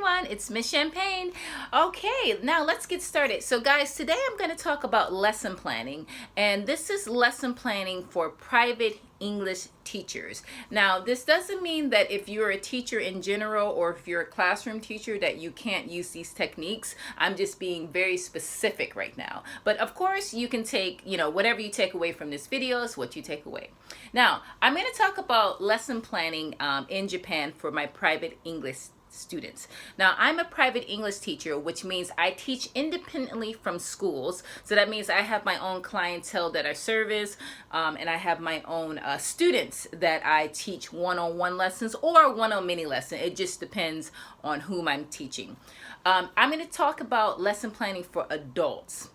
everyone, it's Miss Champagne. Okay, now let's get started. So guys, today I'm going to talk about lesson planning, and this is lesson planning for private English teachers. Now, this doesn't mean that if you're a teacher in general or if you're a classroom teacher that you can't use these techniques. I'm just being very specific right now. But of course, you can take, whatever you take away from this video is what you take away. Now, I'm going to talk about lesson planning in Japan for my private English students. Now, I'm a private English teacher, which means I teach independently from schools. So that means I have my own clientele that I service, and I have my own students that I teach one-on-one lessons or one-on-many lesson. It just depends on whom I'm teaching. I'm going to talk about lesson planning for adults.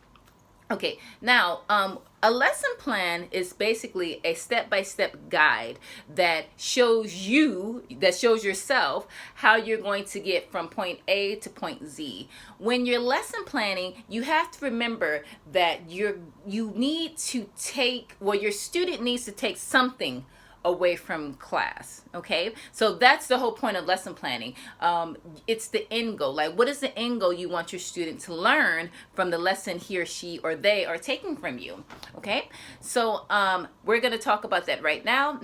Okay, now, a lesson plan is basically a step-by-step guide that shows yourself how you're going to get from point A to point Z. When you're lesson planning, you have to remember that your student needs to take something away from class. Okay, so that's the whole point of lesson planning. It's the end goal. Like, what is the end goal you want your student to learn from the lesson he or she or they are taking from you? Okay, so we're going to talk about that right now.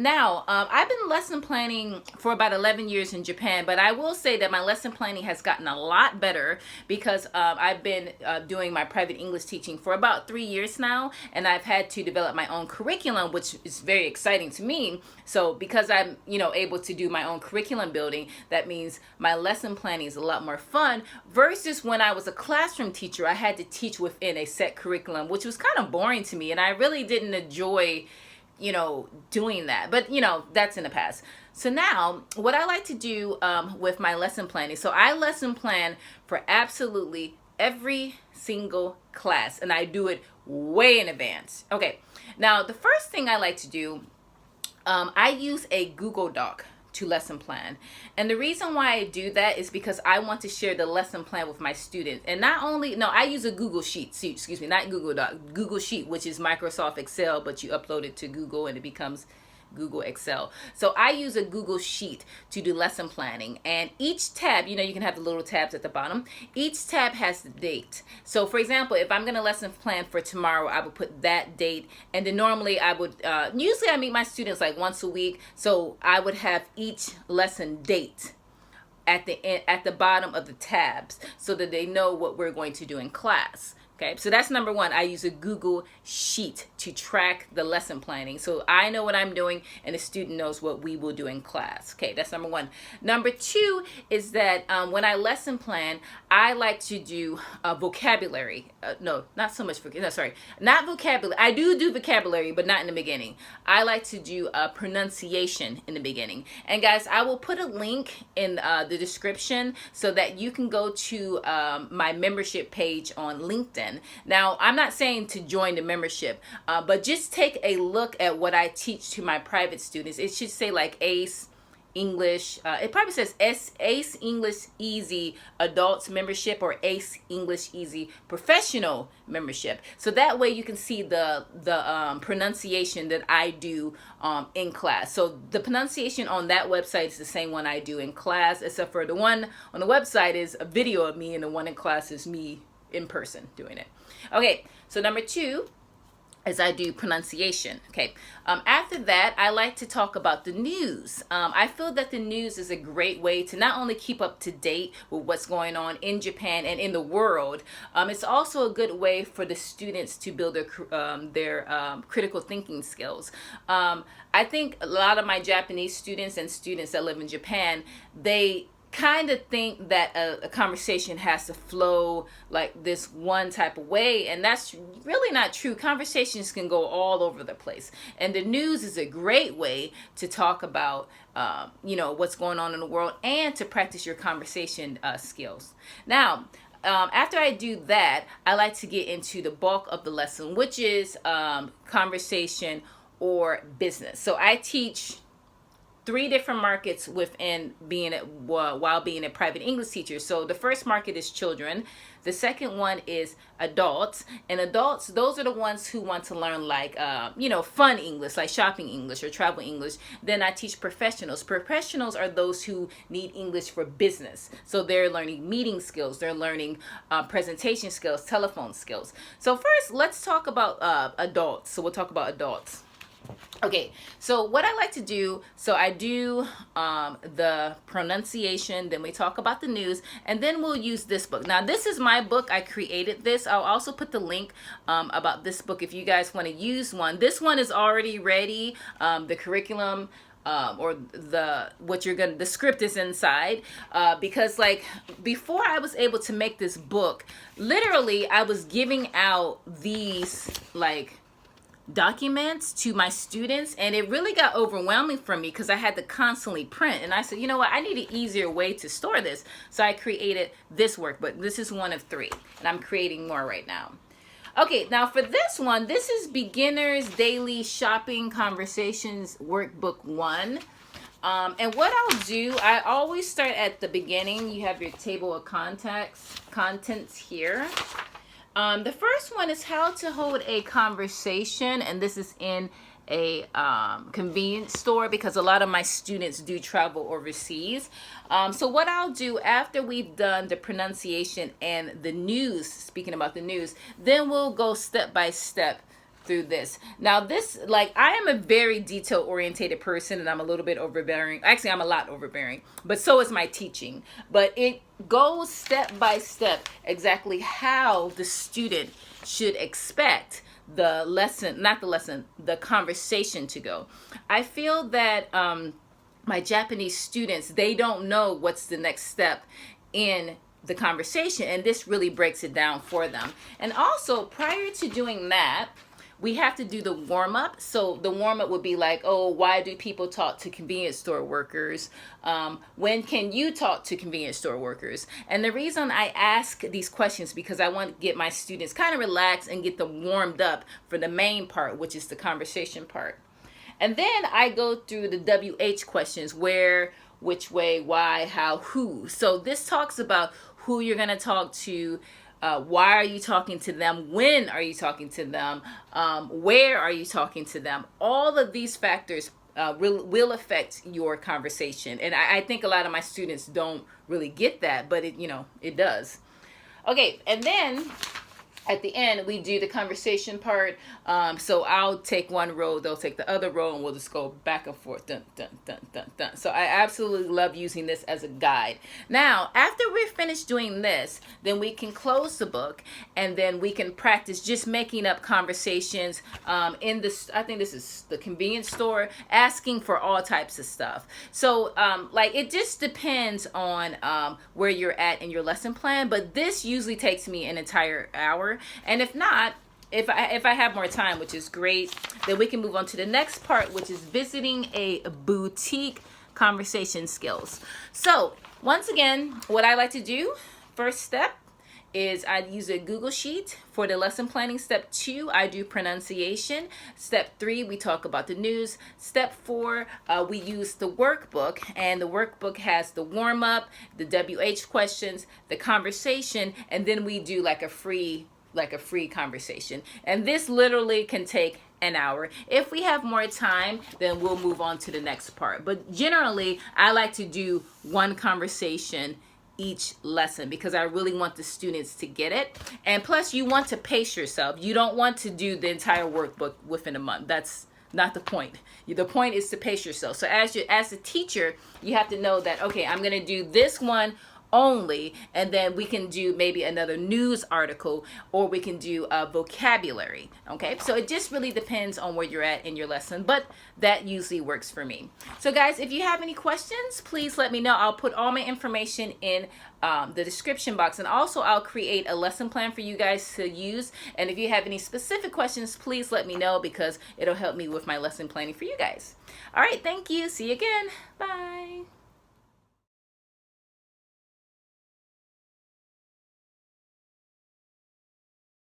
I've been lesson planning for about 11 years in Japan, but I will say that my lesson planning has gotten a lot better because I've been doing my private English teaching for about 3 years now, and I've had to develop my own curriculum, which is very exciting to me. So because I'm, able to do my own curriculum building, that means my lesson planning is a lot more fun versus when I was a classroom teacher. I had to teach within a set curriculum, which was kind of boring to me, and I really didn't enjoy, doing that. But, that's in the past. So now what I like to do with my lesson planning, so I lesson plan for absolutely every single class, and I do it way in advance. Okay, now the first thing I like to do, I use a Google Doc to lesson plan. And the reason why I do that is because I want to share the lesson plan with my students. And I use a Google Sheet, not Google Doc, Google Sheet, which is Microsoft Excel, but you upload it to Google and it becomes Google Excel. So I use a Google Sheet to do lesson planning, and each tab, you can have the little tabs at the bottom. Each tab has the date. So for example, if I'm going to lesson plan for tomorrow, I would put that date, and then normally I would usually I meet my students like once a week, so I would have each lesson date at the bottom of the tabs so that they know what we're going to do in class. Okay, so that's number one. I use a Google Sheet to track the lesson planning. So I know what I'm doing and the student knows what we will do in class. Okay, that's number one. Number two is that when I lesson plan, I like to do vocabulary. Not vocabulary. I do vocabulary, but not in the beginning. I like to do pronunciation in the beginning. And guys, I will put a link in the description so that you can go to my membership page on LinkedIn. Now, I'm not saying to join the membership, but just take a look at what I teach to my private students. It should say like ACE English. It probably says ACE English Easy Adults Membership or ACE English Easy Professional Membership. So that way you can see the pronunciation that I do in class. So the pronunciation on that website is the same one I do in class, except for the one on the website is a video of me, and the one in class is me in person doing it. Okay, so number two is I do pronunciation. Okay, after that, I like to talk about the news. I feel that the news is a great way to not only keep up to date with what's going on in Japan and in the world, it's also a good way for the students to build their critical thinking skills. I think a lot of my Japanese students and students that live in Japan, they kind of think that a conversation has to flow like this one type of way, and that's really not true. Conversations can go all over the place, and the news is a great way to talk about what's going on in the world and to practice your conversation skills. Now, after I do that, I like to get into the bulk of the lesson, which is conversation or business. So I teach three different markets within being while being a private English teacher. So the first market is children. The second one is adults, and adults, those are the ones who want to learn like fun English, like shopping English or travel English. Then I teach professionals. Professionals are those who need English for business, so they're learning meeting skills, they're learning presentation skills, telephone skills. So first, let's talk about adults. So we'll talk about adults. Okay, so what I like to do, so I do the pronunciation, then we talk about the news, and then we'll use this book. Now, this is my book. I created this. I'll also put the link about this book if you guys want to use one. This one is already ready. The curriculum or the script is inside because like before I was able to make this book, literally I was giving out these like documents to my students, and it really got overwhelming for me because I had to constantly print. And I said, you know what, I need an easier way to store this, so I created this workbook. This is one of 3, and I'm creating more right now. Okay, now for this one, this is Beginner's Daily Shopping Conversations Workbook 1. And what I'll do, I always start at the beginning. You have your table of contents here. The first one is how to hold a conversation, and this is in a convenience store because a lot of my students do travel overseas. So what I'll do after we've done the pronunciation and the news, speaking about the news, then we'll go step by step through this. Now this, like, I am a very detail orientated person, and I'm a little bit overbearing. Actually, I'm a lot overbearing, but so is my teaching. But it goes step by step exactly how the student should expect the lesson, not the lesson, the conversation to go. I feel that my Japanese students, they don't know what's the next step in the conversation, and this really breaks it down for them. And also, prior to doing that, we have to do the warm-up. So the warm-up would be like, oh, why do people talk to convenience store workers? When can you talk to convenience store workers? And the reason I ask these questions because I want to get my students kind of relaxed and get them warmed up for the main part, which is the conversation part. And then I go through the WH questions: where, which way, why, how, who. So this talks about who you're going to talk to. Why are you talking to them? When are you talking to them? Where are you talking to them? All of these factors will affect your conversation. And I think a lot of my students don't really get that, but it does. Okay, and then at the end, we do the conversation part. So I'll take one row, they'll take the other row, and we'll just go back and forth. Dun, dun, dun, dun, dun. So I absolutely love using this as a guide. Now, after we're finished doing this, then we can close the book, and then we can practice just making up conversations in this, I think this is the convenience store, asking for all types of stuff. So like it just depends on where you're at in your lesson plan, but this usually takes me an entire hour. And if not, if I have more time, which is great, then we can move on to the next part, which is visiting a boutique conversation skills. So once again, what I like to do, first step is I use a Google Sheet for the lesson planning. Step 2, I do pronunciation. Step 3, we talk about the news. Step 4, we use the workbook, and the workbook has the warm-up, the WH questions, the conversation, and then we do like a free conversation. And this literally can take an hour. If we have more time, then we'll move on to the next part. But generally, I like to do one conversation each lesson because I really want the students to get it. And plus, you want to pace yourself. You don't want to do the entire workbook within a month. That's not the point. The point is to pace yourself. So as a teacher, you have to know that, okay, I'm going to do this one only, and then we can do maybe another news article, or we can do a vocabulary. Okay, so it just really depends on where you're at in your lesson, but that usually works for me. So guys, if you have any questions, please let me know. I'll put all my information in the description box, and also I'll create a lesson plan for you guys to use. And if you have any specific questions, please let me know because it'll help me with my lesson planning for you guys. All right, thank you. See you again. Bye.